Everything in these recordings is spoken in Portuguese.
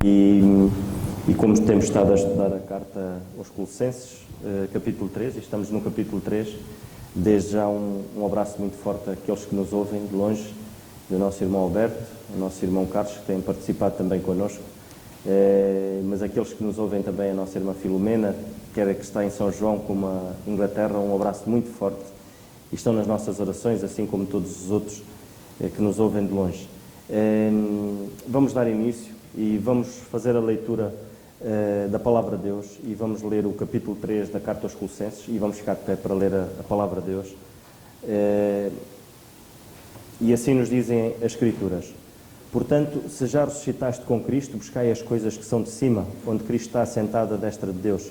E como temos estado a estudar a carta aos Colossenses, capítulo 3, e estamos no capítulo 3, desde já um abraço muito forte àqueles que nos ouvem de longe, do nosso irmão Alberto, do nosso irmão Carlos, que têm participado também connosco, mas aqueles que nos ouvem também, a nossa irmã Filomena, quer que está em São João, como a Inglaterra, um abraço muito forte, e estão nas nossas orações, assim como todos os outros que nos ouvem de longe. Vamos dar início e vamos fazer a leitura da Palavra de Deus e vamos ler o capítulo 3 da Carta aos Colossenses e vamos ficar de pé para ler a Palavra de Deus. E assim nos dizem as Escrituras: portanto, se já ressuscitaste com Cristo, buscai as coisas que são de cima, onde Cristo está assentado à destra de Deus.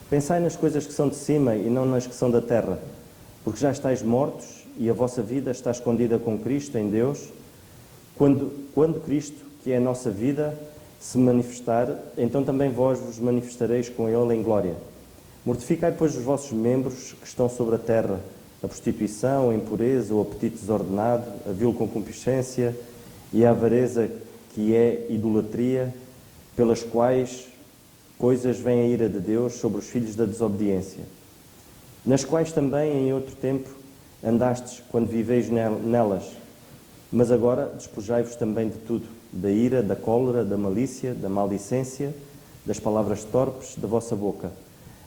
Pensai nas coisas que são de cima e não nas que são da terra, porque já estáis mortos e a vossa vida está escondida com Cristo em Deus. Quando Cristo, que é a nossa vida, se manifestar, então também vós vos manifestareis com Ele em glória. Mortificai, pois, os vossos membros que estão sobre a terra, a prostituição, a impureza, o apetite desordenado, a vil concupiscência e a avareza, que é idolatria, pelas quais coisas vem a ira de Deus sobre os filhos da desobediência, nas quais também em outro tempo andastes quando viveis nelas, mas agora despojai-vos também de tudo, da ira, da cólera, da malícia, da maldicência, das palavras torpes da vossa boca.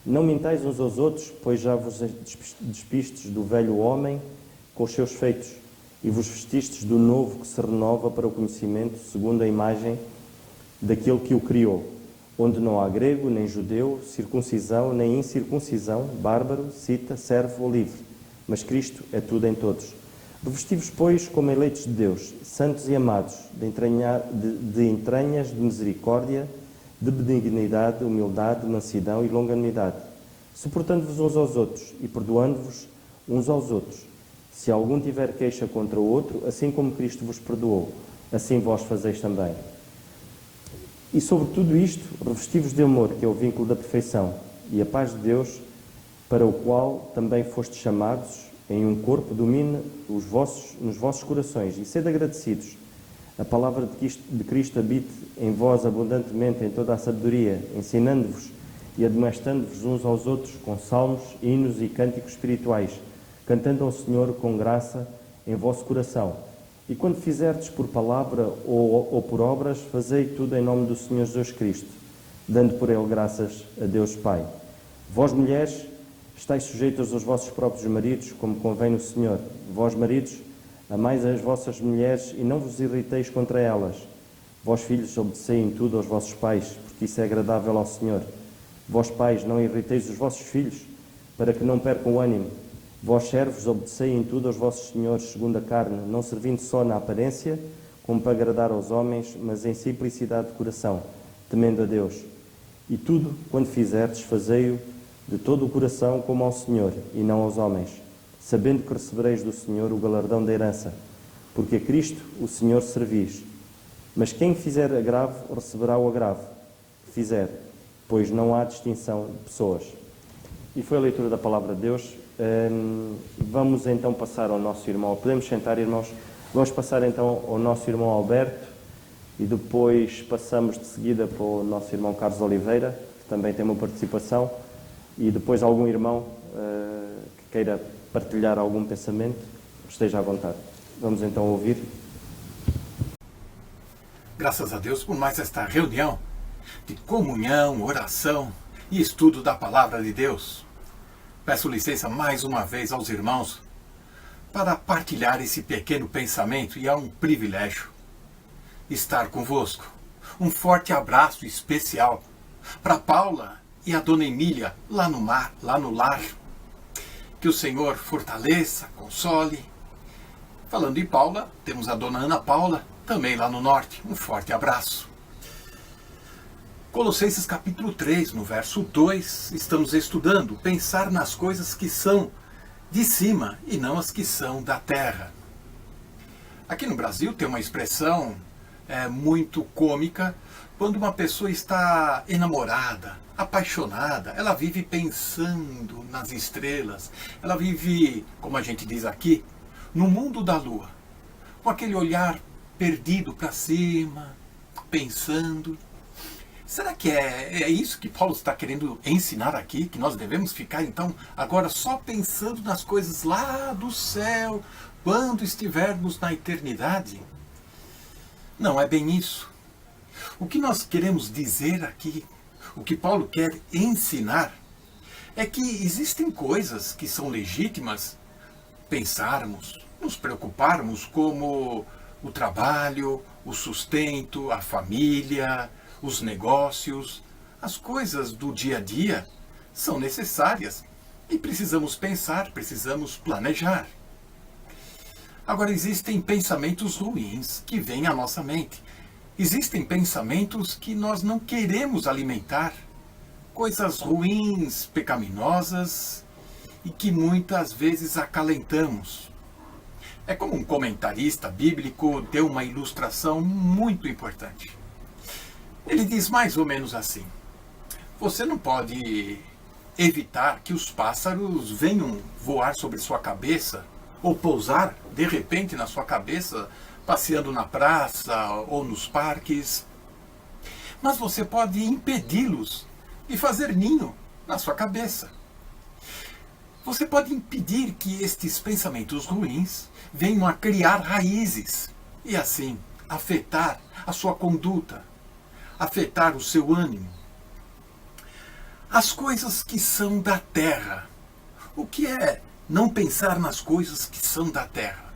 Não mintais uns aos outros, pois já vos despistes do velho homem com os seus feitos, e vos vestistes do novo que se renova para o conhecimento, segundo a imagem daquele que o criou, onde não há grego, nem judeu, circuncisão, nem incircuncisão, bárbaro, cita, servo ou livre, mas Cristo é tudo em todos. Revesti-vos, pois, como eleitos de Deus, santos e amados, de entranhas de misericórdia, de benignidade, humildade, mansidão e longanimidade, suportando-vos uns aos outros e perdoando-vos uns aos outros. Se algum tiver queixa contra o outro, assim como Cristo vos perdoou, assim vós fazeis também. E sobre tudo isto, revesti-vos de amor, que é o vínculo da perfeição, e a paz de Deus, para o qual também fostes chamados, em um corpo, domine nos vossos corações, e sede agradecidos. A palavra de Cristo habite em vós abundantemente em toda a sabedoria, ensinando-vos e admoestando-vos uns aos outros com salmos, hinos e cânticos espirituais, cantando ao Senhor com graça em vosso coração. E quando fizerdes por palavra ou por obras, fazei tudo em nome do Senhor Jesus Cristo, dando por Ele graças a Deus Pai. Vós, mulheres, estáis sujeitos aos vossos próprios maridos, como convém no Senhor. Vós, maridos, amais as vossas mulheres e não vos irriteis contra elas. Vós, filhos, obedecei em tudo aos vossos pais, porque isso é agradável ao Senhor. Vós, pais, não irriteis os vossos filhos, para que não percam o ânimo. Vós, servos, obedecei em tudo aos vossos senhores, segundo a carne, não servindo só na aparência, como para agradar aos homens, mas em simplicidade de coração, temendo a Deus. E tudo, quando fizerdes, fazei-o de todo o coração como ao Senhor, e não aos homens, sabendo que recebereis do Senhor o galardão da herança, porque a Cristo o Senhor servis. Mas quem fizer agravo, receberá o agravo que fizer, pois não há distinção de pessoas. E foi a leitura da Palavra de Deus. Vamos então passar ao nosso irmão, podemos sentar, irmãos, vamos passar então ao nosso irmão Alberto, e depois passamos de seguida para o nosso irmão Carlos Oliveira, que também tem uma participação, e depois algum irmão que queira partilhar algum pensamento, esteja à vontade. Vamos então ouvir. Graças a Deus por mais esta reunião de comunhão, oração e estudo da Palavra de Deus. Peço licença mais uma vez aos irmãos para partilhar esse pequeno pensamento, e é um privilégio estar convosco. Um forte abraço especial para Paula e a dona Emília, lá no lar. Que o Senhor fortaleça, console. Falando em Paula, temos a dona Ana Paula, também lá no norte. Um forte abraço. Colossenses capítulo 3, no verso 2, estamos estudando pensar nas coisas que são de cima e não as que são da terra. Aqui no Brasil tem uma expressão muito cômica. Quando uma pessoa está enamorada, apaixonada, ela vive pensando nas estrelas, ela vive, como a gente diz aqui, no mundo da lua, com aquele olhar perdido para cima, pensando. Será que é isso que Paulo está querendo ensinar aqui? Que nós devemos ficar, então, agora só pensando nas coisas lá do céu, quando estivermos na eternidade? Não é bem isso. O que nós queremos dizer aqui, o que Paulo quer ensinar, é que existem coisas que são legítimas pensarmos, nos preocuparmos, como o trabalho, o sustento, a família, os negócios, as coisas do dia a dia são necessárias e precisamos pensar, precisamos planejar. Agora, existem pensamentos ruins que vêm à nossa mente. Existem pensamentos que nós não queremos alimentar, coisas ruins, pecaminosas e que muitas vezes acalentamos. É como um comentarista bíblico deu uma ilustração muito importante. Ele diz mais ou menos assim: você não pode evitar que os pássaros venham voar sobre sua cabeça ou pousar de repente na sua cabeça, passeando na praça ou nos parques. Mas você pode impedi-los de fazer ninho na sua cabeça. Você pode impedir que estes pensamentos ruins venham a criar raízes e assim afetar a sua conduta, afetar o seu ânimo. As coisas que são da terra. O que é não pensar nas coisas que são da terra?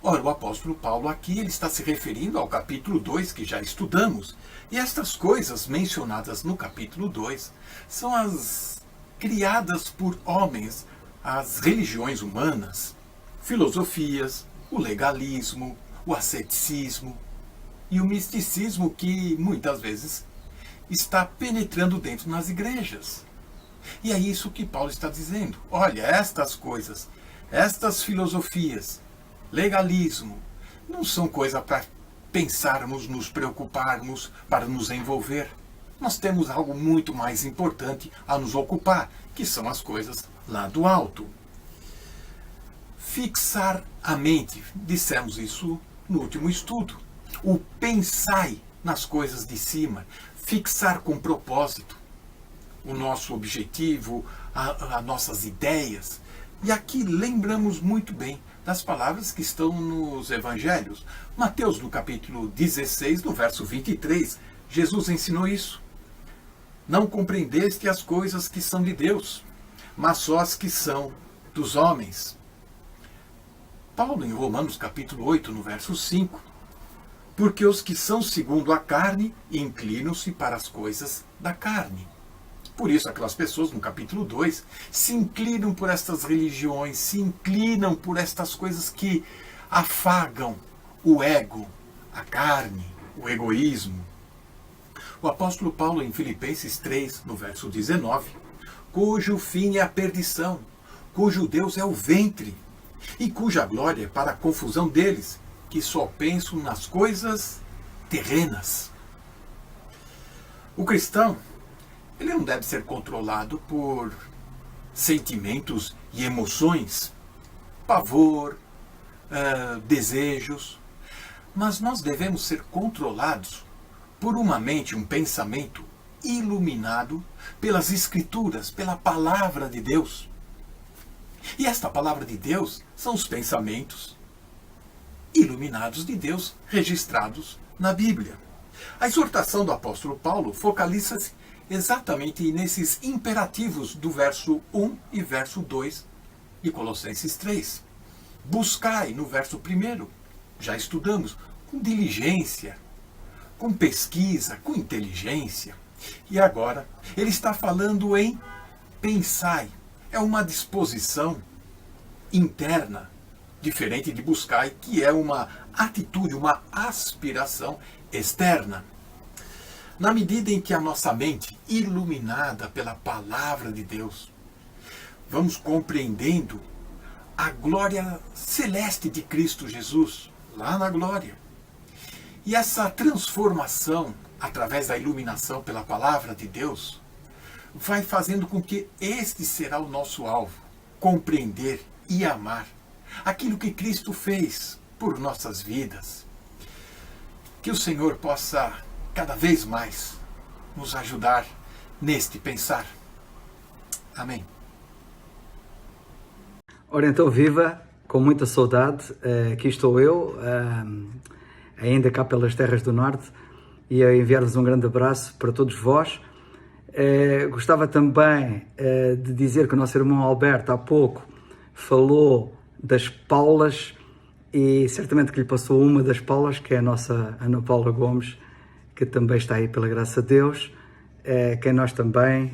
Ora, o apóstolo Paulo aqui ele está se referindo ao capítulo 2 que já estudamos. E estas coisas mencionadas no capítulo 2 são as criadas por homens, as religiões humanas, filosofias, o legalismo, o asceticismo e o misticismo que muitas vezes está penetrando dentro nas igrejas. E é isso que Paulo está dizendo. Olha, estas coisas, estas filosofias, legalismo, não são coisa para pensarmos, nos preocuparmos, para nos envolver. Nós temos algo muito mais importante a nos ocupar, que são as coisas lá do alto. Fixar a mente, dissemos isso no último estudo. O pensai nas coisas de cima, fixar com propósito o nosso objetivo, as nossas ideias. E aqui lembramos muito bem das palavras que estão nos evangelhos. Mateus, no capítulo 16, no verso 23, Jesus ensinou isso. Não compreendeste as coisas que são de Deus, mas só as que são dos homens. Paulo, em Romanos, capítulo 8, no verso 5, porque os que são segundo a carne inclinam-se para as coisas da carne. Por isso, aquelas pessoas, no capítulo 2, se inclinam por estas religiões, se inclinam por estas coisas que afagam o ego, a carne, o egoísmo. O apóstolo Paulo, em Filipenses 3, no verso 19, cujo fim é a perdição, cujo Deus é o ventre, e cuja glória é para a confusão deles, que só pensam nas coisas terrenas. O cristão, ele não deve ser controlado por sentimentos e emoções, pavor, desejos, mas nós devemos ser controlados por uma mente, um pensamento iluminado pelas Escrituras, pela Palavra de Deus. E esta Palavra de Deus são os pensamentos iluminados de Deus registrados na Bíblia. A exortação do apóstolo Paulo focaliza-se exatamente nesses imperativos do verso 1 e verso 2 de Colossenses 3. Buscai, no verso 1, já estudamos, com diligência, com pesquisa, com inteligência. E agora, ele está falando em pensai. É uma disposição interna, diferente de buscai, que é uma atitude, uma aspiração externa. Na medida em que a nossa mente, iluminada pela palavra de Deus, vamos compreendendo a glória celeste de Cristo Jesus, lá na glória. E essa transformação, através da iluminação pela palavra de Deus, vai fazendo com que este será o nosso alvo, compreender e amar aquilo que Cristo fez por nossas vidas. Que o Senhor possa cada vez mais nos ajudar neste pensar. Amém. Ora então, viva, com muita saudade, aqui estou eu, ainda cá pelas terras do Norte, e a enviar-vos um grande abraço para todos vós. Gostava também de dizer que o nosso irmão Alberto há pouco falou das Paulas, e certamente que lhe passou uma das Paulas, que é a nossa Ana Paula Gomes, que também está aí pela graça de Deus, quem nós também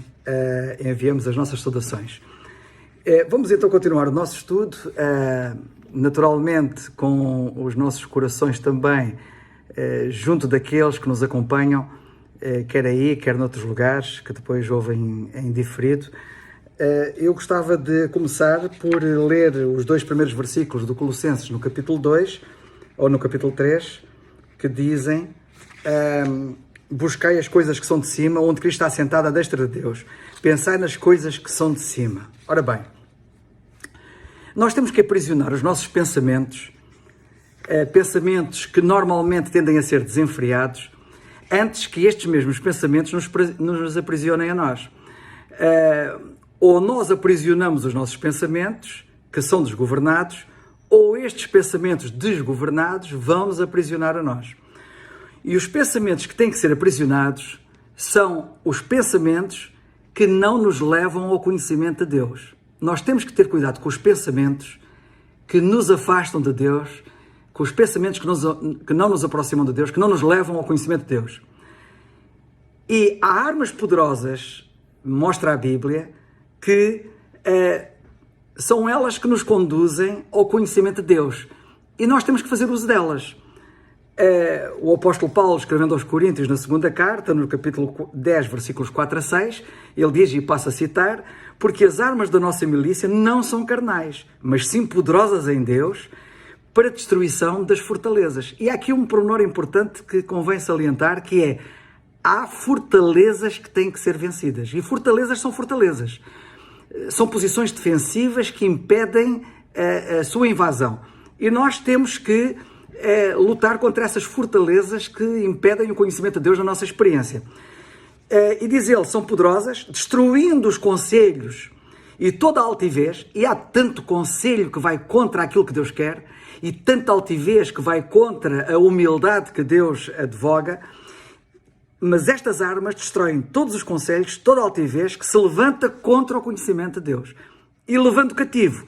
enviamos as nossas saudações. Vamos então continuar o nosso estudo, naturalmente com os nossos corações também junto daqueles que nos acompanham, quer aí, quer noutros lugares, que depois ouvem em diferido. Eu gostava de começar por ler os 2 primeiros versículos do Colossenses no capítulo 2, ou no capítulo 3, que dizem: buscai as coisas que são de cima, onde Cristo está assentado à destra de Deus. Pensai nas coisas que são de cima. Ora bem, nós temos que aprisionar os nossos pensamentos, pensamentos que normalmente tendem a ser desenfreados, antes que estes mesmos pensamentos nos aprisionem a nós. Ou nós aprisionamos os nossos pensamentos, que são desgovernados, ou estes pensamentos desgovernados vão nos aprisionar a nós. E os pensamentos que têm que ser aprisionados são os pensamentos que não nos levam ao conhecimento de Deus. Nós temos que ter cuidado com os pensamentos que nos afastam de Deus, com os pensamentos que não nos aproximam de Deus, que não nos levam ao conhecimento de Deus. E há armas poderosas, mostra a Bíblia, que são elas que nos conduzem ao conhecimento de Deus. E nós temos que fazer uso delas. O apóstolo Paulo, escrevendo aos Coríntios na segunda carta, no capítulo 10, versículos 4 a 6, ele diz, e passo a citar: porque as armas da nossa milícia não são carnais, mas sim poderosas em Deus, para a destruição das fortalezas. E há aqui um pormenor importante que convém salientar, que é: há fortalezas que têm que ser vencidas. E fortalezas são fortalezas. São posições defensivas que impedem a sua invasão. E nós temos que lutar contra essas fortalezas que impedem o conhecimento de Deus na nossa experiência. E diz ele, são poderosas, destruindo os conselhos e toda a altivez, e há tanto conselho que vai contra aquilo que Deus quer, e tanta altivez que vai contra a humildade que Deus advoga, mas estas armas destroem todos os conselhos, toda a altivez que se levanta contra o conhecimento de Deus. E levando cativo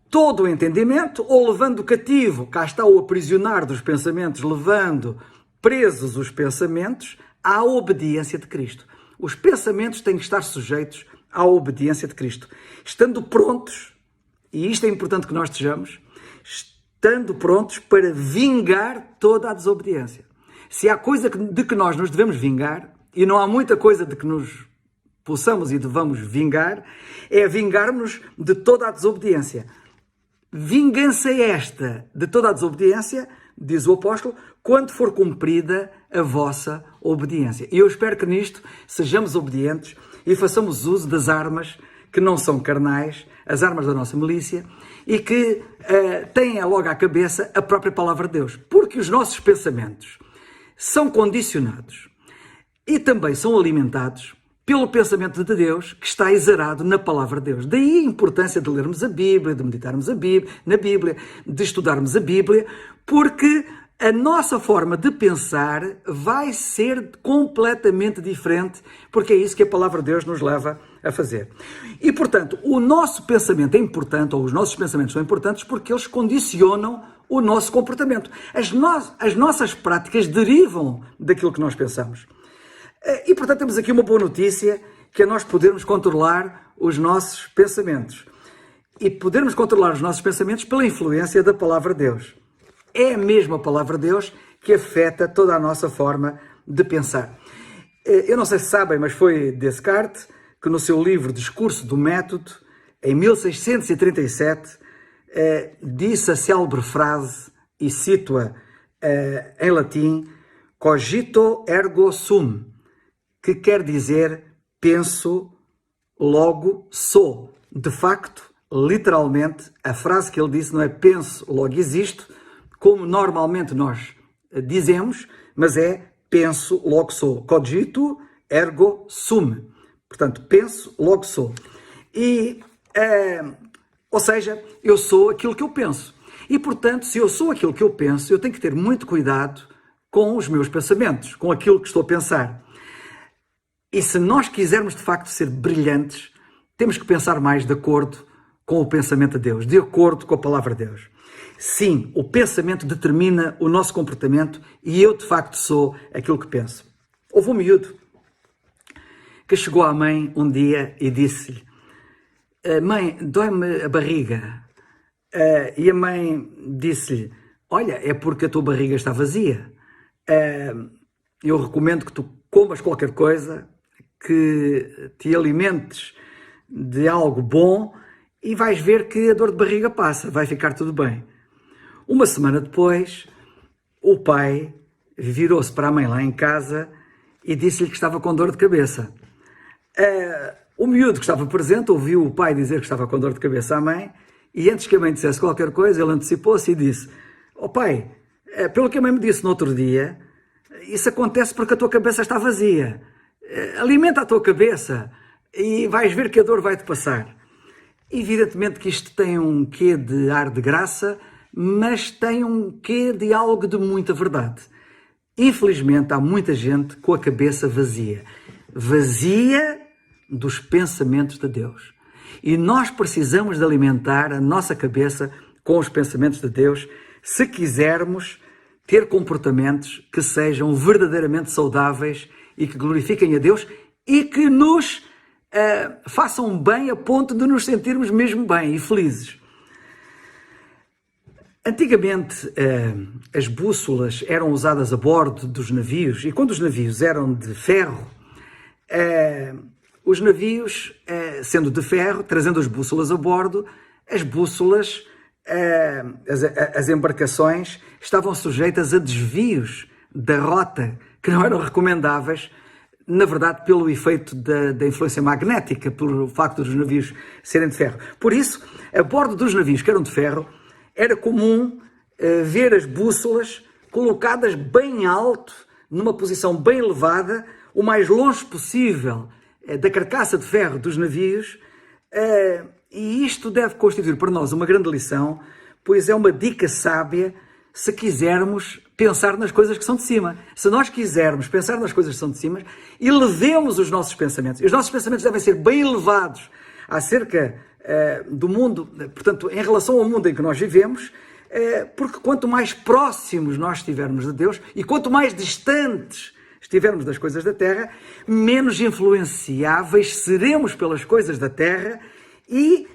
todo o entendimento, ou levando cativo, cá está o aprisionar dos pensamentos, levando presos os pensamentos à obediência de Cristo. Os pensamentos têm que estar sujeitos à obediência de Cristo. Estando prontos, e isto é importante que nós estejamos, estando prontos para vingar toda a desobediência. Se há coisa de que nós nos devemos vingar, e não há muita coisa de que nos possamos e devamos vingar, é vingar-nos de toda a desobediência. Vingança esta de toda a desobediência, diz o apóstolo, quando for cumprida a vossa obediência. E eu espero que nisto sejamos obedientes e façamos uso das armas que não são carnais, as armas da nossa milícia, e que têm logo à cabeça a própria palavra de Deus. Porque os nossos pensamentos são condicionados e também são alimentados pelo pensamento de Deus que está exarado na palavra de Deus. Daí a importância de lermos a Bíblia, de meditarmos na Bíblia, de estudarmos a Bíblia, porque a nossa forma de pensar vai ser completamente diferente, porque é isso que a palavra de Deus nos leva a fazer. E, portanto, o nosso pensamento é importante, ou os nossos pensamentos são importantes, porque eles condicionam o nosso comportamento. As nossas práticas derivam daquilo que nós pensamos. E, portanto, temos aqui uma boa notícia, que é nós podermos controlar os nossos pensamentos. E podermos controlar os nossos pensamentos pela influência da palavra de Deus. É a mesma palavra de Deus que afeta toda a nossa forma de pensar. Eu não sei se sabem, mas foi Descartes que no seu livro Discurso do Método, em 1637, disse a célebre frase, e cito-a em latim, cogito ergo sum, que quer dizer penso, logo sou. De facto, literalmente, a frase que ele disse não é penso, logo existo, como normalmente nós dizemos, mas é penso, logo sou. Cogito ergo sum. Portanto, penso, logo sou. Ou seja, eu sou aquilo que eu penso. E, portanto, se eu sou aquilo que eu penso, eu tenho que ter muito cuidado com os meus pensamentos, com aquilo que estou a pensar. E se nós quisermos, de facto, ser brilhantes, temos que pensar mais de acordo com o pensamento de Deus, de acordo com a palavra de Deus. Sim, o pensamento determina o nosso comportamento e eu, de facto, sou aquilo que penso. Houve um miúdo que chegou à mãe um dia e disse-lhe: mãe, dói-me a barriga. E a mãe disse-lhe: olha, é porque a tua barriga está vazia. Eu recomendo que tu comas qualquer coisa, que te alimentes de algo bom e vais ver que a dor de barriga passa, vai ficar tudo bem. Uma semana depois, o pai virou-se para a mãe lá em casa e disse-lhe que estava com dor de cabeça. O miúdo que estava presente ouviu o pai dizer que estava com dor de cabeça à mãe e antes que a mãe dissesse qualquer coisa, ele antecipou-se e disse: pai, pelo que a mãe me disse no outro dia, isso acontece porque a tua cabeça está vazia. Alimenta a tua cabeça e vais ver que a dor vai-te passar. Evidentemente que isto tem um quê de ar de graça, mas tem um quê de algo de muita verdade. Infelizmente, há muita gente com a cabeça vazia. Vazia dos pensamentos de Deus. E nós precisamos de alimentar a nossa cabeça com os pensamentos de Deus se quisermos ter comportamentos que sejam verdadeiramente saudáveis e que glorifiquem a Deus e que nos façam bem a ponto de nos sentirmos mesmo bem e felizes. Antigamente, as bússolas eram usadas a bordo dos navios e quando os navios eram de ferro, os navios, sendo de ferro, trazendo as bússolas a bordo, as bússolas, as embarcações, estavam sujeitas a desvios da rota que não eram recomendáveis, na verdade, pelo efeito da influência magnética, pelo facto dos navios serem de ferro. Por isso, a bordo dos navios que eram de ferro, era comum ver as bússolas colocadas bem alto, numa posição bem elevada, o mais longe possível da carcaça de ferro dos navios, e isto deve constituir para nós uma grande lição, pois é uma dica sábia se quisermos pensar nas coisas que são de cima. Se nós quisermos pensar nas coisas que são de cima, elevemos os nossos pensamentos. E os nossos pensamentos devem ser bem elevados acerca do mundo, portanto, em relação ao mundo em que nós vivemos, porque quanto mais próximos nós estivermos de Deus e quanto mais distantes estivermos das coisas da terra, menos influenciáveis seremos pelas coisas da terra e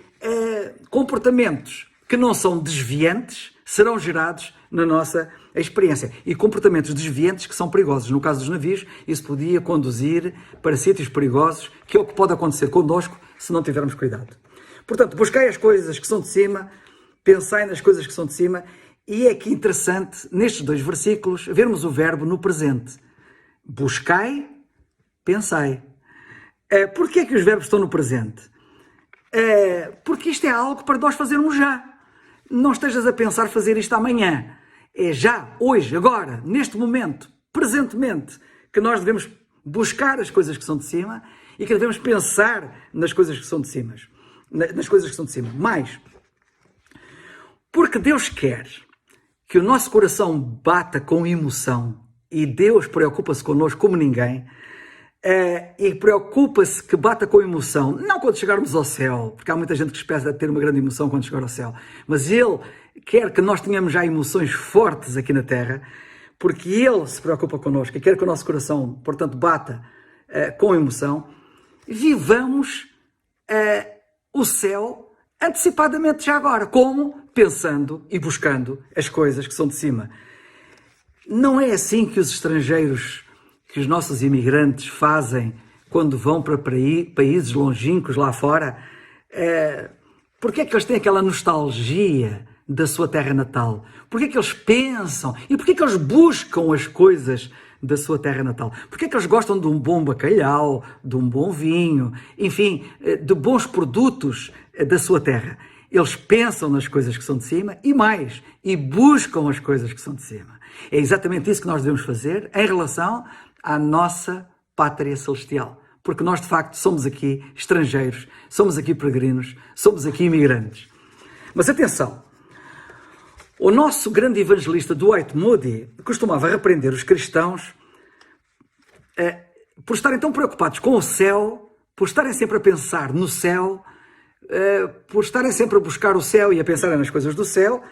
comportamentos que não são desviantes serão gerados na nossa experiência. E comportamentos desviantes que são perigosos. No caso dos navios, isso podia conduzir para sítios perigosos, que é o que pode acontecer connosco se não tivermos cuidado. Portanto, buscai as coisas que são de cima, pensai nas coisas que são de cima, e é aqui interessante, nestes dois versículos, vermos o verbo no presente. Buscai, pensai. Porquê é que os verbos estão no presente? Porque isto é algo para nós fazermos já. Não estejas a pensar fazer isto amanhã. É já, hoje, agora, neste momento, presentemente, que nós devemos buscar as coisas que são de cima e que devemos pensar nas coisas que são de cima. Nas coisas que são de cima. Mais, porque Deus quer que o nosso coração bata com emoção e Deus preocupa-se connosco como ninguém, e preocupa-se que bata com emoção, não quando chegarmos ao céu, porque há muita gente que espera ter uma grande emoção quando chegar ao céu, mas Ele quer que nós tenhamos já emoções fortes aqui na Terra, porque Ele se preocupa connosco e quer que o nosso coração, portanto, bata com emoção. Vivamos o céu antecipadamente já agora. Como? Pensando e buscando as coisas que são de cima. Não é assim que os estrangeiros, que os nossos imigrantes fazem quando vão para países longínquos lá fora? Porquê é que eles têm aquela nostalgia da sua terra natal? Porquê é que eles pensam? E porquê é que eles buscam as coisas da sua terra natal? Porquê é que eles gostam de um bom bacalhau, de um bom vinho, enfim, de bons produtos da sua terra? Eles pensam nas coisas que são de cima e mais, e buscam as coisas que são de cima. É exatamente isso que nós devemos fazer em relação à nossa pátria celestial. Porque nós, de facto, somos aqui estrangeiros, somos aqui peregrinos, somos aqui imigrantes. Mas atenção, o nosso grande evangelista Dwight Moody costumava repreender os cristãos por estarem tão preocupados com o céu, por estarem sempre a pensar no céu, por estarem sempre a buscar o céu e a pensar nas coisas do céu,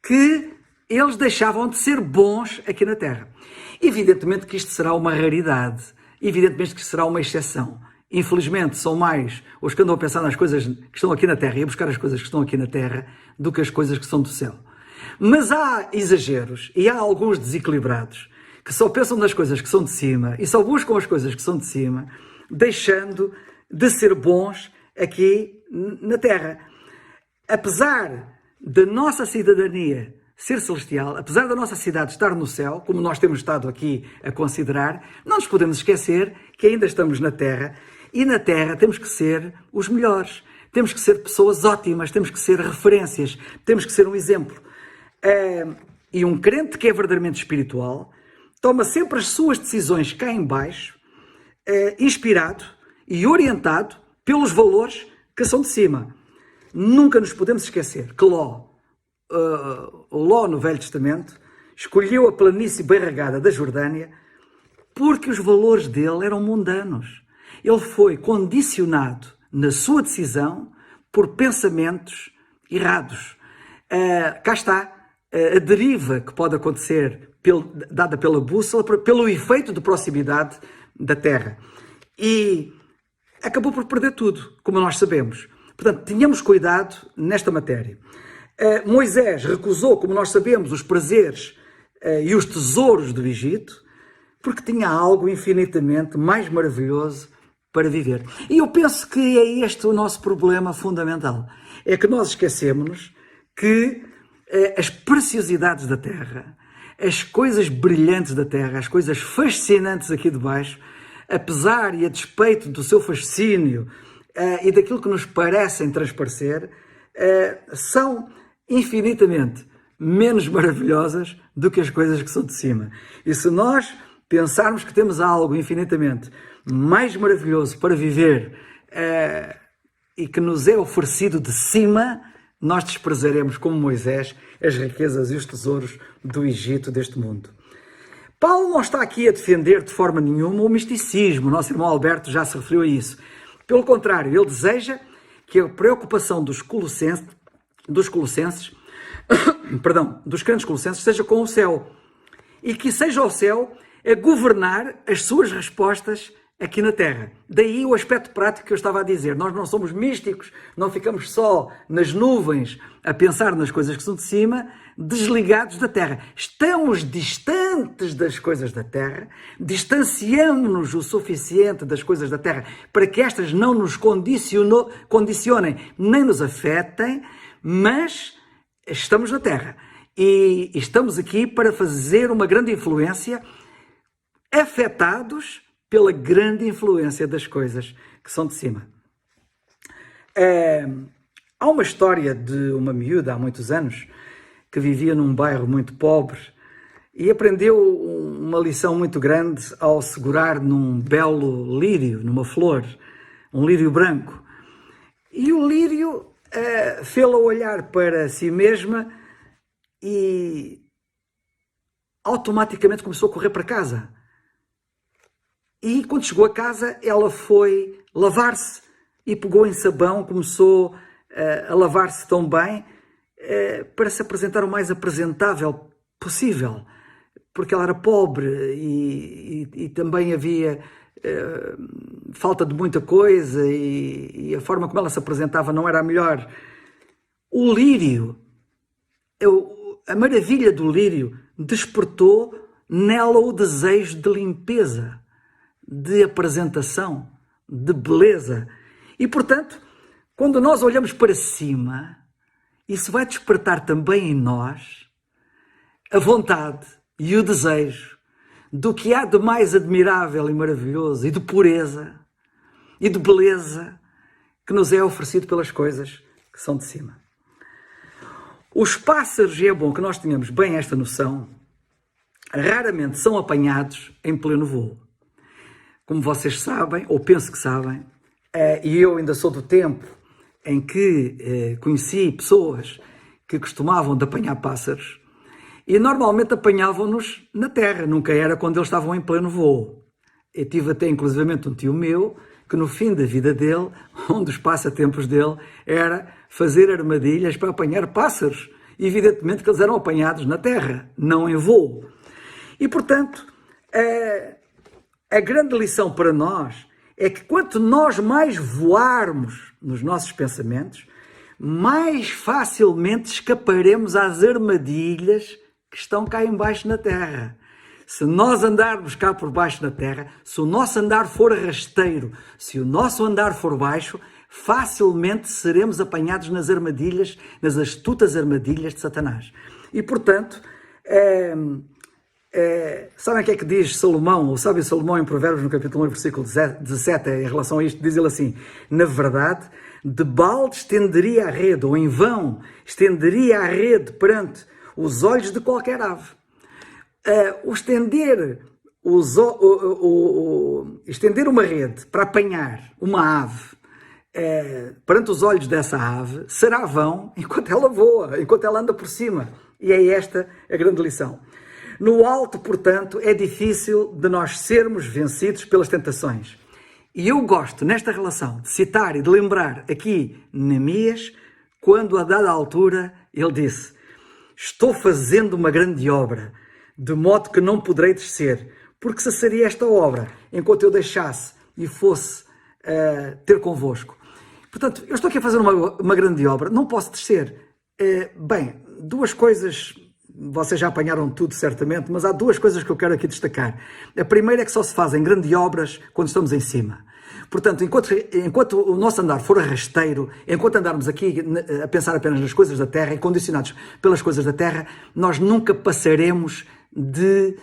que eles deixavam de ser bons aqui na Terra. Evidentemente que isto será uma raridade, evidentemente que isto será uma exceção. Infelizmente, são mais os que andam a pensar nas coisas que estão aqui na Terra e a buscar as coisas que estão aqui na Terra do que as coisas que são do céu. Mas há exageros e há alguns desequilibrados que só pensam nas coisas que são de cima e só buscam as coisas que são de cima, deixando de ser bons aqui na Terra. Apesar da nossa cidadania ser celestial, apesar da nossa cidade estar no céu, como nós temos estado aqui a considerar, não nos podemos esquecer que ainda estamos na Terra e na Terra temos que ser os melhores, temos que ser pessoas ótimas, temos que ser referências, temos que ser um exemplo. E um crente que é verdadeiramente espiritual toma sempre as suas decisões cá em baixo, inspirado e orientado pelos valores que são de cima. Nunca nos podemos esquecer que Ló no Velho Testamento escolheu a planície bem regada da Jordânia porque os valores dele eram mundanos. Ele foi condicionado na sua decisão por pensamentos errados. Cá está a deriva que pode acontecer dada pela bússola, pelo efeito de proximidade da Terra. E acabou por perder tudo, como nós sabemos. Portanto, tenhamos cuidado nesta matéria. Moisés recusou, como nós sabemos, os prazeres e os tesouros do Egito, porque tinha algo infinitamente mais maravilhoso para viver. E eu penso que é este o nosso problema fundamental. É que nós esquecemos que as preciosidades da Terra, as coisas brilhantes da Terra, as coisas fascinantes aqui de baixo, apesar e a despeito do seu fascínio e daquilo que nos parecem transparecer, são infinitamente menos maravilhosas do que as coisas que são de cima. E se nós pensarmos que temos algo infinitamente mais maravilhoso para viver e que nos é oferecido de cima, nós desprezaremos, como Moisés, as riquezas e os tesouros do Egito deste mundo. Paulo não está aqui a defender de forma nenhuma o misticismo. O nosso irmão Alberto já se referiu a isso. Pelo contrário, ele deseja que a preocupação dos crentes colossenses seja com o céu. E que seja o céu a governar as suas respostas aqui na Terra. Daí o aspecto prático que eu estava a dizer. Nós não somos místicos, não ficamos só nas nuvens a pensar nas coisas que são de cima, desligados da Terra. Estamos distantes das coisas da Terra, distanciamos-nos o suficiente das coisas da Terra para que estas não nos condicionem nem nos afetem, mas estamos na Terra e estamos aqui para fazer uma grande influência, afetados pela grande influência das coisas que são de cima. Há uma história de uma miúda há muitos anos que vivia num bairro muito pobre e aprendeu uma lição muito grande ao segurar num belo lírio, numa flor, um lírio branco. E o lírio fê-la olhar para si mesma e automaticamente começou a correr para casa. E quando chegou a casa, ela foi lavar-se e pegou em sabão, começou a lavar-se tão bem para se apresentar o mais apresentável possível, porque ela era pobre e também havia falta de muita coisa e a forma como ela se apresentava não era a melhor. O lírio, a maravilha do lírio despertou nela o desejo de limpeza, de apresentação, de beleza. E, portanto, quando nós olhamos para cima, isso vai despertar também em nós a vontade e o desejo do que há de mais admirável e maravilhoso e de pureza e de beleza que nos é oferecido pelas coisas que são de cima. Os pássaros, e é bom que nós tenhamos bem esta noção, raramente são apanhados em pleno voo. como vocês sabem, ou penso que sabem, e eu ainda sou do tempo em que conheci pessoas que costumavam de apanhar pássaros e normalmente apanhavam-nos na terra, nunca era quando eles estavam em pleno voo. Eu tive até inclusivamente um tio meu que no fim da vida dele, um dos passatempos dele era fazer armadilhas para apanhar pássaros. E evidentemente que eles eram apanhados na terra, não em voo. E portanto, a grande lição para nós é que quanto nós mais voarmos nos nossos pensamentos, mais facilmente escaparemos às armadilhas que estão cá embaixo na terra. Se nós andarmos cá por baixo na terra, se o nosso andar for rasteiro, se o nosso andar for baixo, facilmente seremos apanhados nas armadilhas, nas astutas armadilhas de Satanás. E portanto, sabem o que é que diz Salomão, o sábio Salomão em Provérbios no capítulo 1, versículo 17, em relação a isto, diz ele assim: na verdade, de balde estenderia a rede, ou em vão estenderia a rede perante os olhos de qualquer ave. Estender uma rede para apanhar uma ave perante os olhos dessa ave será vão enquanto ela voa, enquanto ela anda por cima. E é esta a grande lição. No alto, portanto, é difícil de nós sermos vencidos pelas tentações. E eu gosto, nesta relação, de citar e de lembrar aqui Neemias, quando a dada altura ele disse: estou fazendo uma grande obra, de modo que não poderei descer, porque cessaria esta obra enquanto eu deixasse e fosse ter convosco. Portanto, eu estou aqui a fazer uma grande obra, não posso descer. Bem, duas coisas, vocês já apanharam tudo certamente, mas há duas coisas que eu quero aqui destacar. A primeira é que só se fazem grandes obras quando estamos em cima. Portanto, enquanto o nosso andar for rasteiro, enquanto andarmos aqui a pensar apenas nas coisas da terra e condicionados pelas coisas da terra, nós nunca passaremos de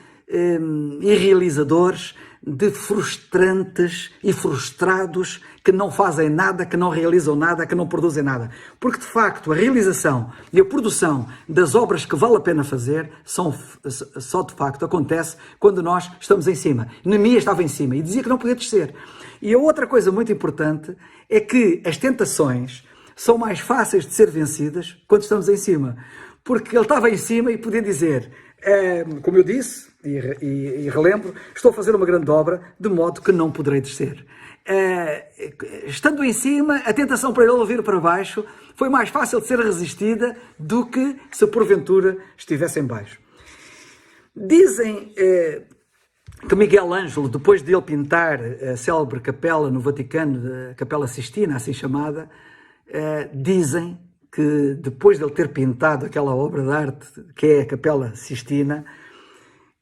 irrealizadores, de frustrantes e frustrados que não fazem nada, que não realizam nada, que não produzem nada. Porque, de facto, a realização e a produção das obras que vale a pena fazer só, de facto, acontece quando nós estamos em cima. Neemias estava em cima e dizia que não podia descer. E a outra coisa muito importante é que as tentações são mais fáceis de ser vencidas quando estamos em cima. Porque ele estava em cima e podia dizer, como eu disse, e relembro, estou a fazer uma grande obra, de modo que não poderei descer. Estando em cima, a tentação para ele vir para baixo foi mais fácil de ser resistida do que se porventura estivesse em baixo. Dizem que Miguel Ângelo, depois de ele pintar a célebre capela no Vaticano, a Capela Sistina, assim chamada, dizem que depois de ele ter pintado aquela obra de arte que é a Capela Sistina,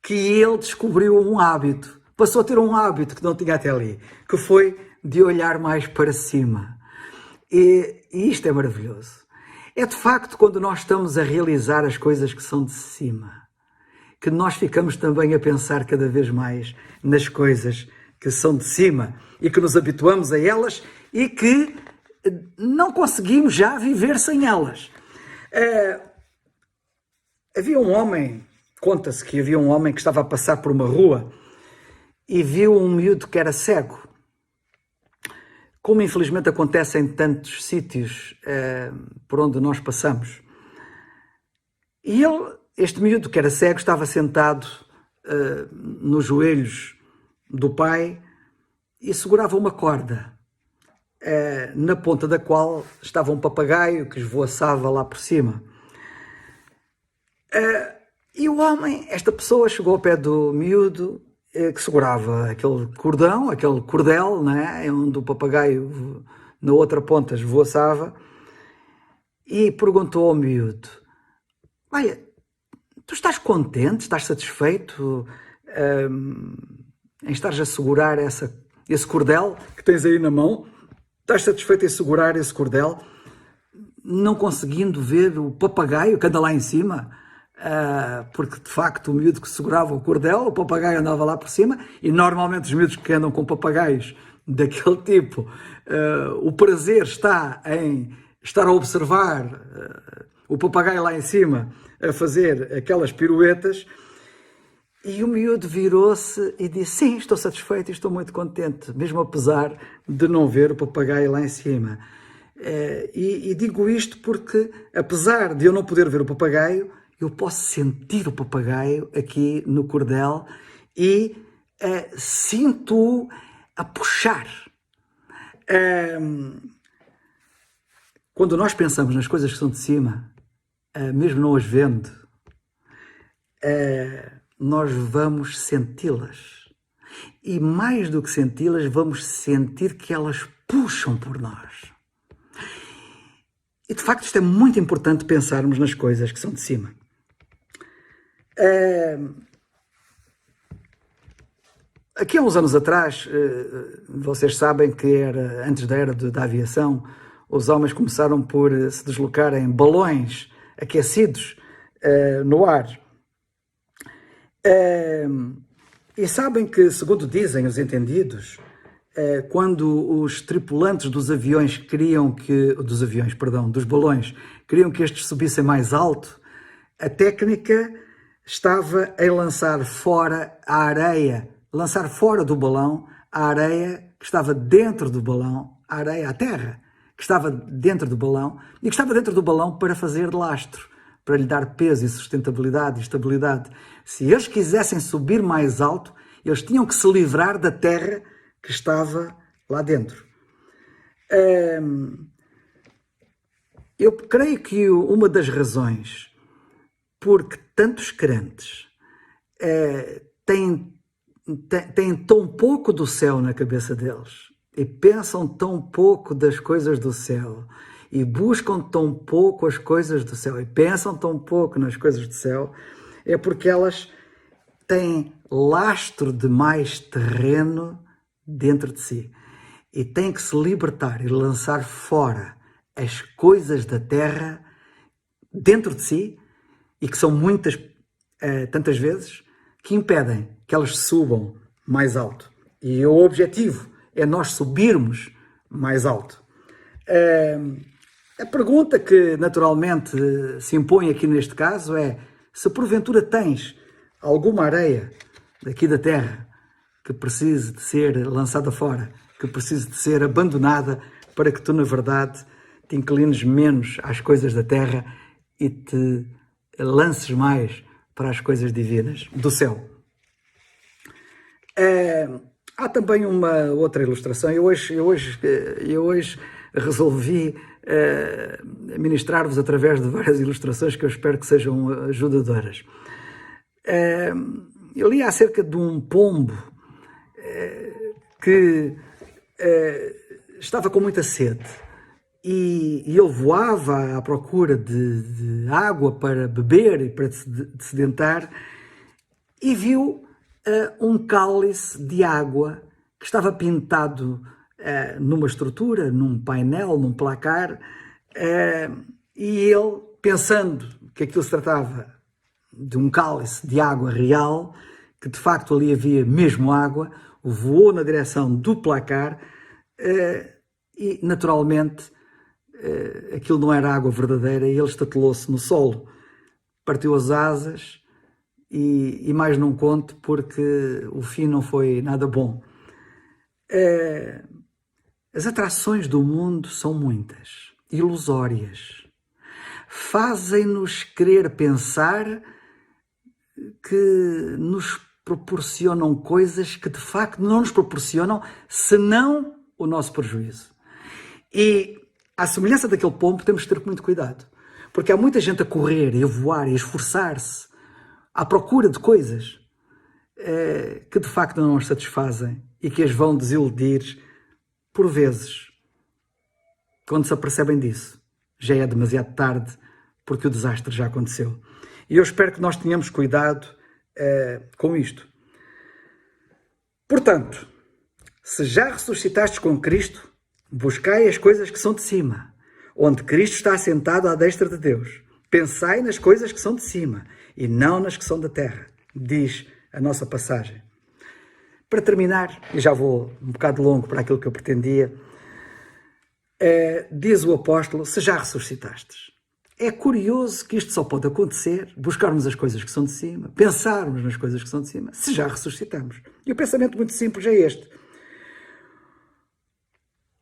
que ele descobriu um hábito, passou a ter um hábito que não tinha até ali, que foi de olhar mais para cima. E isto é maravilhoso. É de facto quando nós estamos a realizar as coisas que são de cima, que nós ficamos também a pensar cada vez mais nas coisas que são de cima e que nos habituamos a elas e que não conseguimos já viver sem elas. Havia um homem, conta-se que havia um homem que estava a passar por uma rua e viu um miúdo que era cego. Como infelizmente acontece em tantos sítios por onde nós passamos. E este miúdo que era cego estava sentado nos joelhos do pai e segurava uma corda, na ponta da qual estava um papagaio que esvoaçava lá por cima. E o homem, esta pessoa, chegou ao pé do miúdo que segurava aquele cordão, aquele cordel, né, onde o papagaio na outra ponta esvoaçava, e perguntou ao miúdo: olha, tu estás contente, estás satisfeito em estares a segurar esse cordel que tens aí na mão? Estás satisfeito em segurar esse cordel, não conseguindo ver o papagaio que anda lá em cima? Porque de facto o miúdo que segurava o cordel, o papagaio andava lá por cima, e normalmente os miúdos que andam com papagaios daquele tipo, o prazer está em estar a observar o papagaio lá em cima a fazer aquelas piruetas. E o miúdo virou-se e disse: sim, estou satisfeito e estou muito contente, mesmo apesar de não ver o papagaio lá em cima. E digo isto porque, apesar de eu não poder ver o papagaio, eu posso sentir o papagaio aqui no cordel e sinto-o a puxar. Quando nós pensamos nas coisas que são de cima, mesmo não as vendo, nós vamos senti-las. E mais do que senti-las, vamos sentir que elas puxam por nós. E de facto isto é muito importante pensarmos nas coisas que são de cima. Aqui há uns anos atrás, vocês sabem que era antes da era da aviação, os homens começaram por se deslocar em balões aquecidos no ar. E sabem que, segundo dizem os entendidos, quando os tripulantes dos balões queriam que estes subissem mais alto, a técnica estava em lançar fora a areia, lançar fora do balão a areia que estava dentro do balão, a terra que estava dentro do balão, e que estava dentro do balão para fazer lastro, para lhe dar peso e sustentabilidade e estabilidade. Se eles quisessem subir mais alto, eles tinham que se livrar da terra que estava lá dentro. Eu creio que uma das razões porque tantos crentes têm tão pouco do céu na cabeça deles e pensam tão pouco das coisas do céu e buscam tão pouco as coisas do céu e pensam tão pouco nas coisas do céu, é porque elas têm lastro de mais terreno dentro de si e têm que se libertar e lançar fora as coisas da terra dentro de si, e que são muitas, tantas vezes, que impedem que elas subam mais alto. E o objetivo é nós subirmos mais alto. A pergunta que naturalmente se impõe aqui neste caso é: se porventura tens alguma areia daqui da terra que precise de ser lançada fora, que precise de ser abandonada, para que tu, na verdade, te inclines menos às coisas da terra e te lances mais para as coisas divinas do céu. Há também uma outra ilustração. Eu hoje resolvi ministrar-vos através de várias ilustrações que eu espero que sejam ajudadoras. Eu li acerca de um pombo que estava com muita sede e ele voava à procura de água para beber e para se sedentar, e viu um cálice de água que estava pintado numa estrutura, num painel, num placar, e ele, pensando que aquilo se tratava de um cálice de água real, que de facto ali havia mesmo água, voou na direção do placar e, naturalmente, aquilo não era água verdadeira, e ele estatelou-se no solo, partiu as asas e mais não conto, porque o fim não foi nada bom. As atrações do mundo são muitas, ilusórias. Fazem-nos querer pensar que nos proporcionam coisas que de facto não nos proporcionam, senão o nosso prejuízo. E, à semelhança daquele pombo, temos que ter muito cuidado, porque há muita gente a correr e a voar e a esforçar-se à procura de coisas que de facto não os satisfazem e que as vão desiludir. Por vezes, quando se apercebem disso, já é demasiado tarde, porque o desastre já aconteceu. E eu espero que nós tenhamos cuidado com isto. Portanto, se já ressuscitastes com Cristo, buscai as coisas que são de cima, onde Cristo está assentado à destra de Deus. Pensai nas coisas que são de cima e não nas que são da terra, diz a nossa passagem. Para terminar, e já vou um bocado longo para aquilo que eu pretendia, diz o apóstolo: se já ressuscitastes. É curioso que isto só pode acontecer, buscarmos as coisas que são de cima, pensarmos nas coisas que são de cima, se já ressuscitamos. E o pensamento muito simples é este.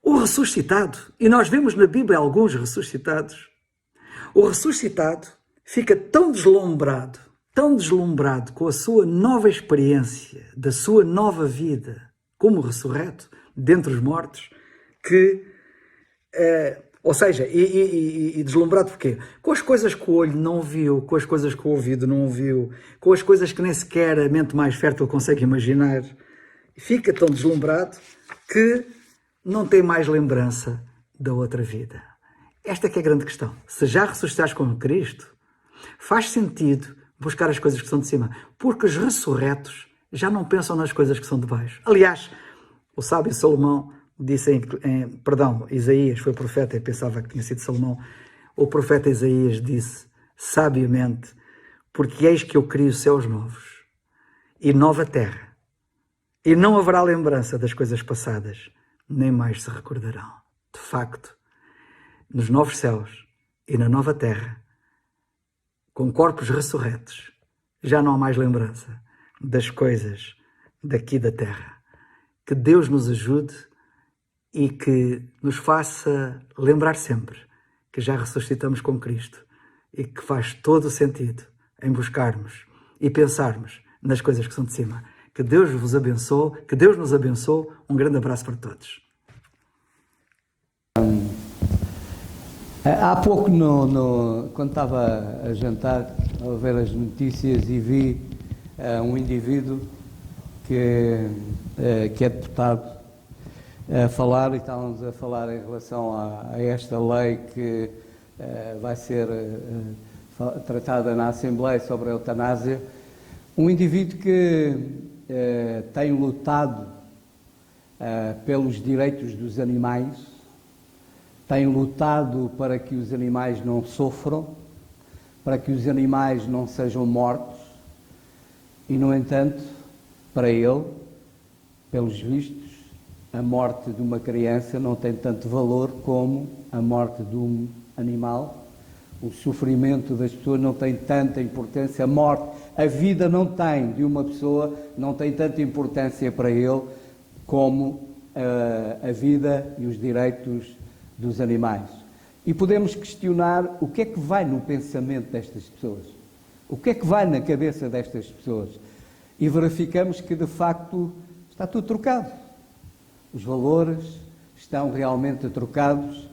O ressuscitado, e nós vemos na Bíblia alguns ressuscitados, o ressuscitado fica tão deslumbrado com a sua nova experiência, da sua nova vida, como ressurreto, dentre os mortos, que... ou seja, e deslumbrado porquê? Com as coisas que o olho não viu, com as coisas que o ouvido não ouviu, com as coisas que nem sequer a mente mais fértil consegue imaginar, fica tão deslumbrado que não tem mais lembrança da outra vida. Esta é que é a grande questão. Se já ressuscitares com Cristo, faz sentido buscar as coisas que são de cima, porque os ressurretos já não pensam nas coisas que são de baixo. Aliás, o sábio Salomão disse Isaías foi profeta e pensava que tinha sido Salomão. O profeta Isaías disse sabiamente: porque eis que eu crio céus novos e nova terra, e não haverá lembrança das coisas passadas, nem mais se recordarão. De facto, nos novos céus e na nova terra, com corpos ressurretos, já não há mais lembrança das coisas daqui da terra. Que Deus nos ajude e que nos faça lembrar sempre que já ressuscitamos com Cristo e que faz todo o sentido em buscarmos e pensarmos nas coisas que são de cima. Que Deus vos abençoe, que Deus nos abençoe. Um grande abraço para todos. Há pouco, quando estava a jantar, a ver as notícias, e vi um indivíduo que é deputado a falar, e estávamos a falar em relação a esta lei que vai ser tratada na Assembleia sobre a eutanásia. Um indivíduo que tem lutado pelos direitos dos animais, tem lutado para que os animais não sofram, para que os animais não sejam mortos, e, no entanto, para ele, pelos vistos, a morte de uma criança não tem tanto valor como a morte de um animal. O sofrimento das pessoas não tem tanta importância. A vida não tem, de uma pessoa, não tem tanta importância para ele como a vida e os direitos dos animais. E podemos questionar o que é que vai no pensamento destas pessoas, o que é que vai na cabeça destas pessoas, e verificamos que de facto está tudo trocado. Os valores estão realmente trocados,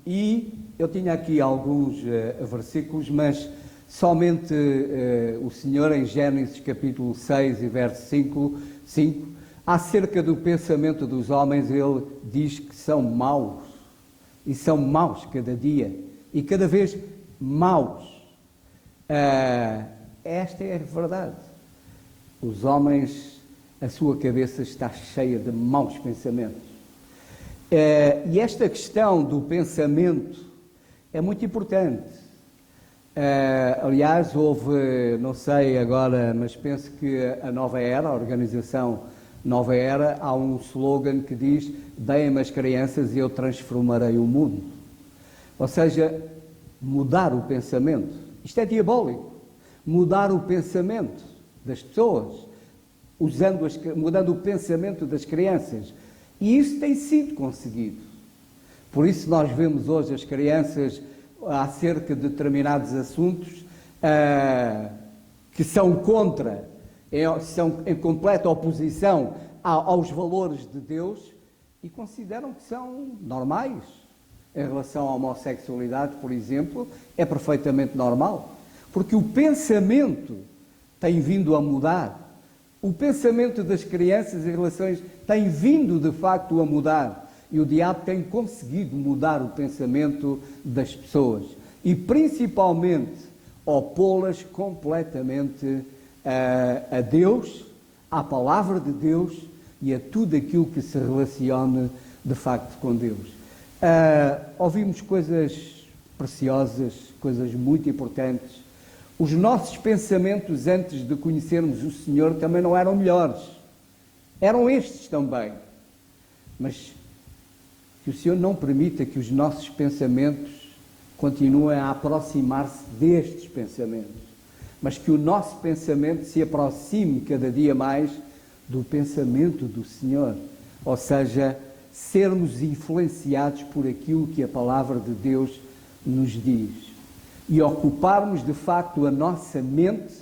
e eu tinha aqui alguns versículos, mas somente o Senhor, em Gênesis capítulo 6 e verso 5, acerca do pensamento dos homens, ele diz que são maus, e são maus cada dia, e cada vez maus. Esta é a verdade. Os homens, a sua cabeça está cheia de maus pensamentos. E esta questão do pensamento é muito importante. Aliás, houve, não sei agora, mas penso que a Nova Era, a organização Nova Era, há um slogan que diz: deem-me as crianças e eu transformarei o mundo. Ou seja, mudar o pensamento. Isto é diabólico. Mudar o pensamento das pessoas, mudando o pensamento das crianças. E isso tem sido conseguido. Por isso nós vemos hoje as crianças acerca de determinados assuntos que são são em completa oposição aos valores de Deus, e consideram que são normais. Em relação à homossexualidade, por exemplo, é perfeitamente normal, porque o pensamento tem vindo a mudar. O pensamento das crianças em relações tem vindo de facto a mudar, e o diabo tem conseguido mudar o pensamento das pessoas, e principalmente opô-las completamente a Deus, à palavra de Deus e a tudo aquilo que se relaciona de facto com Deus. Ouvimos coisas preciosas, coisas muito importantes. Os nossos pensamentos antes de conhecermos o Senhor também não eram melhores. Eram estes também. Mas que o Senhor não permita que os nossos pensamentos continuem a aproximar-se destes pensamentos, mas que o nosso pensamento se aproxime cada dia mais do pensamento do Senhor, ou seja, sermos influenciados por aquilo que a palavra de Deus nos diz e ocuparmos de facto a nossa mente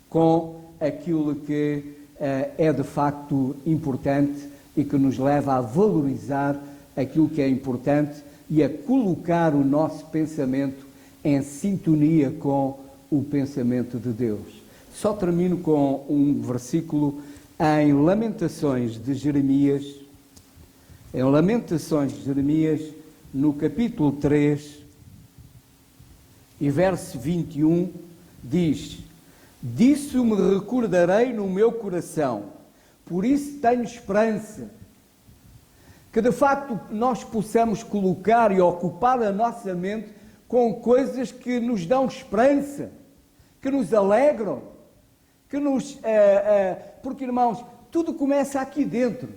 com aquilo que é de facto importante e que nos leva a valorizar aquilo que é importante e a colocar o nosso pensamento em sintonia com o pensamento de Deus. Só termino com um versículo em Lamentações de Jeremias. Em Lamentações de Jeremias, no capítulo 3 e verso 21, diz: disso me recordarei no meu coração, por isso tenho esperança. Que de facto nós possamos colocar e ocupar a nossa mente com coisas que nos dão esperança, que nos alegram, que nos... porque, irmãos, tudo começa aqui dentro.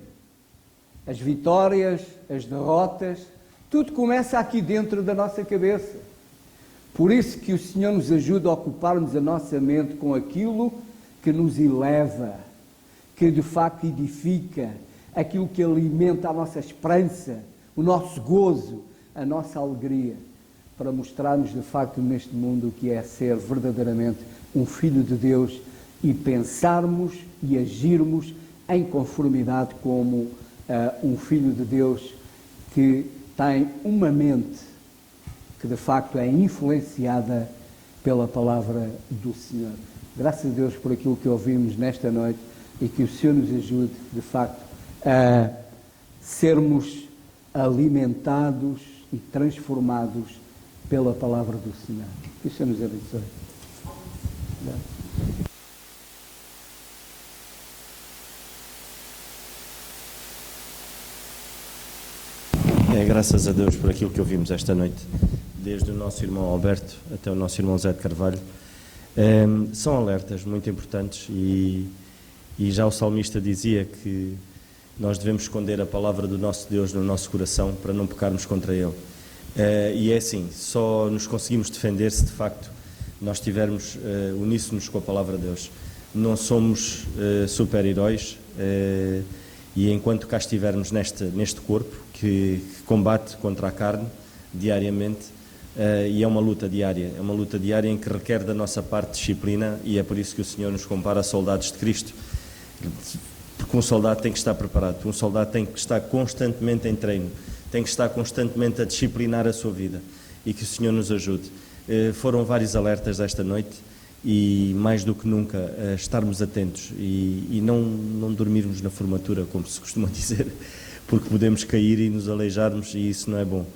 As vitórias, as derrotas, tudo começa aqui dentro da nossa cabeça. Por isso que o Senhor nos ajuda a ocuparmos a nossa mente com aquilo que nos eleva, que de facto edifica, aquilo que alimenta a nossa esperança, o nosso gozo, a nossa alegria, para mostrarmos de facto neste mundo o que é ser verdadeiramente um filho de Deus e pensarmos e agirmos em conformidade como um filho de Deus que tem uma mente que de facto é influenciada pela palavra do Senhor. Graças a Deus por aquilo que ouvimos nesta noite e que o Senhor nos ajude de facto a sermos alimentados e transformados pela palavra do Senhor. Que o Senhor nos abençoe. Graças a Deus por aquilo que ouvimos esta noite, desde o nosso irmão Alberto até o nosso irmão Zé de Carvalho. São alertas muito importantes e já o salmista dizia que nós devemos esconder a palavra do nosso Deus no nosso coração para não pecarmos contra Ele. E é assim, só nos conseguimos defender se de facto nós estivermos uníssonos com a palavra de Deus. Não somos super-heróis e enquanto cá estivermos neste corpo que combate contra a carne diariamente, e é uma luta diária em que requer da nossa parte disciplina, e é por isso que o Senhor nos compara a soldados de Cristo, porque um soldado tem que estar preparado, um soldado tem que estar constantemente em treino, tem que estar constantemente a disciplinar a sua vida, e que o Senhor nos ajude. Foram vários alertas esta noite e mais do que nunca estarmos atentos e não dormirmos na formatura, como se costuma dizer, porque podemos cair e nos aleijarmos e isso não é bom.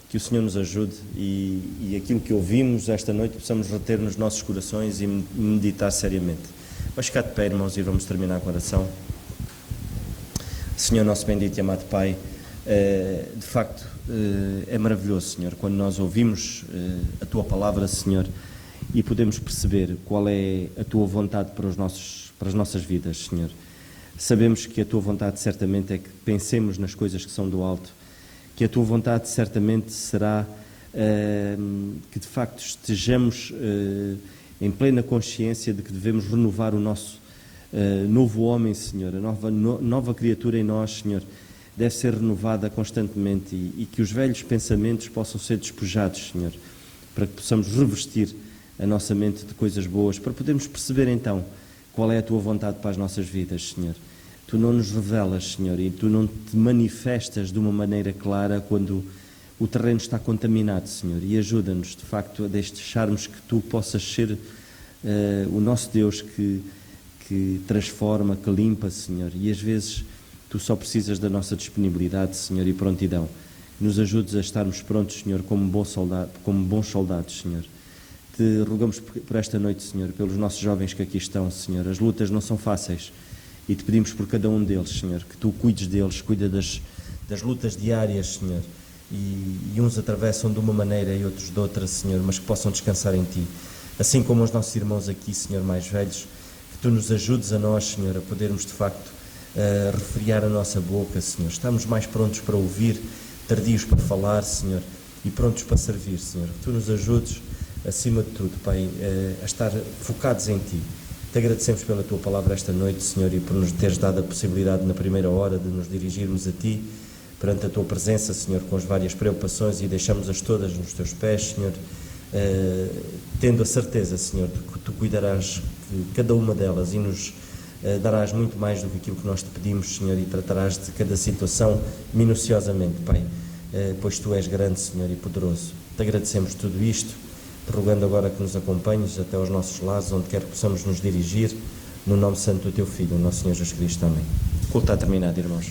Que o Senhor nos ajude e aquilo que ouvimos esta noite possamos reter nos nossos corações e meditar seriamente. Vamos ficar de pé, irmãos, e vamos terminar com a oração. Senhor nosso bendito e amado Pai, de facto é maravilhoso, Senhor, quando nós ouvimos a Tua palavra, Senhor, e podemos perceber qual é a Tua vontade para as nossas vidas, Senhor. Sabemos que a Tua vontade certamente é que pensemos nas coisas que são do alto, que a Tua vontade certamente será que de facto estejamos em plena consciência de que devemos renovar o nosso novo homem, Senhor, a nova criatura em nós, Senhor, deve ser renovada constantemente e que os velhos pensamentos possam ser despojados, Senhor, para que possamos revestir a nossa mente de coisas boas, para podermos perceber então qual é a Tua vontade para as nossas vidas, Senhor. Tu não nos revelas, Senhor, e Tu não te manifestas de uma maneira clara quando o terreno está contaminado, Senhor, e ajuda-nos, de facto, a deixarmos que Tu possas ser o nosso Deus que transforma, que limpa, Senhor, e às vezes Tu só precisas da nossa disponibilidade, Senhor, e prontidão. Nos ajudes a estarmos prontos, Senhor, como bons soldados, Senhor. Te rogamos por esta noite, Senhor, pelos nossos jovens que aqui estão, Senhor. As lutas não são fáceis e Te pedimos por cada um deles, Senhor, que Tu cuides deles, cuida das lutas diárias, Senhor, e uns atravessam de uma maneira e outros de outra, Senhor, mas que possam descansar em Ti. Assim como os nossos irmãos aqui, Senhor, mais velhos, que Tu nos ajudes a nós, Senhor, a podermos de facto refriar a nossa boca, Senhor. Estamos mais prontos para ouvir, tardios para falar, Senhor, e prontos para servir, Senhor. Que Tu nos ajudes, acima de tudo, Pai, a estar focados em Ti. Te agradecemos pela Tua palavra esta noite, Senhor, e por nos teres dado a possibilidade na primeira hora de nos dirigirmos a Ti, perante a Tua presença, Senhor, com as várias preocupações, e deixamos-as todas nos Teus pés, Senhor, tendo a certeza, Senhor, de que Tu cuidarás de cada uma delas e nos darás muito mais do que aquilo que nós Te pedimos, Senhor, e tratarás de cada situação minuciosamente, Pai, pois Tu és grande, Senhor, e poderoso. Te agradecemos tudo isto, rogando agora que nos acompanhes até aos nossos lares, onde quer que possamos nos dirigir, no nome santo do Teu Filho, o nosso Senhor Jesus Cristo. Amém. O culto está terminado, irmãos.